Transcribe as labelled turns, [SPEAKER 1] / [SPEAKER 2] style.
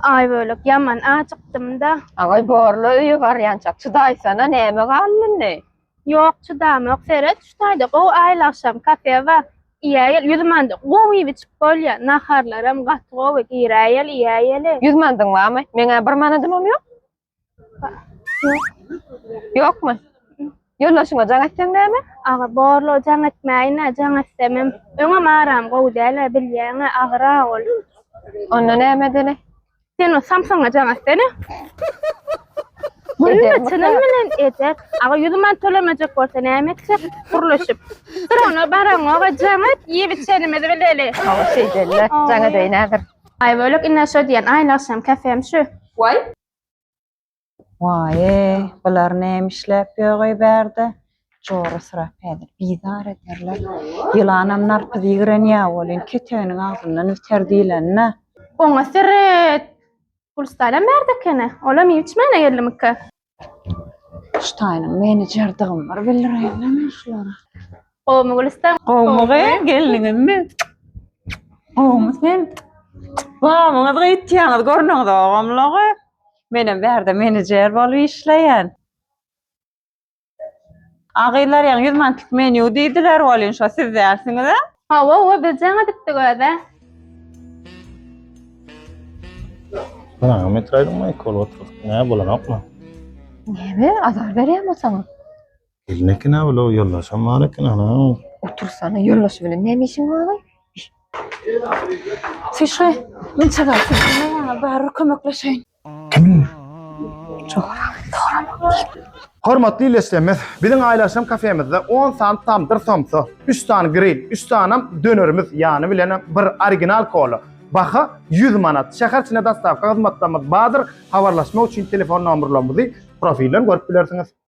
[SPEAKER 1] Ay bölük yaman açıktım da.
[SPEAKER 2] Agay borlu öýe barýançak çydaýsana näme gallyny?
[SPEAKER 1] Yok çydamok seret şutayda o ayl akşam kafe we ýaýyl ýüzmände gowy biçip bolýar naharlarym gatgowy giräýel ýaýyly.
[SPEAKER 2] Ýüzmändiň barmy? Meňe bir manadymam ýok. Ýokmy? Ýollaşyňa jaň etseň näme?
[SPEAKER 1] Aga borlo jaň etmäýine jaň etsemem. Öňe maram gowy däle bilýäňe agyra ol.
[SPEAKER 2] Onda näme deli?
[SPEAKER 1] Sen o Samsung'a jaň etsene. Bunu çynam bilen eder. Aga ýüzmän tölemejek bolsa näme etsek? Gurlaşyp. Bir ona baraňa jaň et, ýep içenime de bileli.
[SPEAKER 2] Hawa şey deli. Jaňa deýnädir.
[SPEAKER 1] Ay bölük inne şo diýen ayl akşam kafem şu.
[SPEAKER 3] Vay, bular nämişläp ýögey berdi. Jory sırap edir, bizar ederler. Ýylanam narpy ýigren ýa keteniň agzyndan öterdiýlenne.
[SPEAKER 1] Oňa seret. Pulstalan berdikene. Olam ýiçmäne gellimikkä.
[SPEAKER 3] Ştaýnyň menejerdigim bar, bildireýän näme şulara.
[SPEAKER 1] Omy Gülistan.
[SPEAKER 3] Gowmugy gelnigimmi? Gowmy sen? Gowmuňyz gitýäňiz görnüňiz ogamlagy. Menem berde menejer bolup işleýän. Agylar ýa 100 mantyk menü diýdiler bolýan şo siz därsiňiz.
[SPEAKER 1] Hawa biz jaňa dipdi göze.
[SPEAKER 4] Bana metraydın kol otur. Ne bulanakma?
[SPEAKER 2] Näme? Azar berýärmi sana?
[SPEAKER 4] Elneki ne bula yollaşam malekin ana.
[SPEAKER 2] Otursana ýollaşy bilen näme işiň bar?
[SPEAKER 3] Sişe, men çagarsın. Bari kömekleşeýin.
[SPEAKER 4] Kimin? Hormatly ileslemez. Biziň aýlaşam kafemizde 10 sant tamdyr somsa, 3 tan grill, 3 tanam dönerimiz ýany bilen bir original kolu. Baha 100 manat. Şäher içine dastavka hyzmatlarymyz bardyr. Habarlaşmak üçin telefon nomerlerimizi profilden görüp bilersiňiz.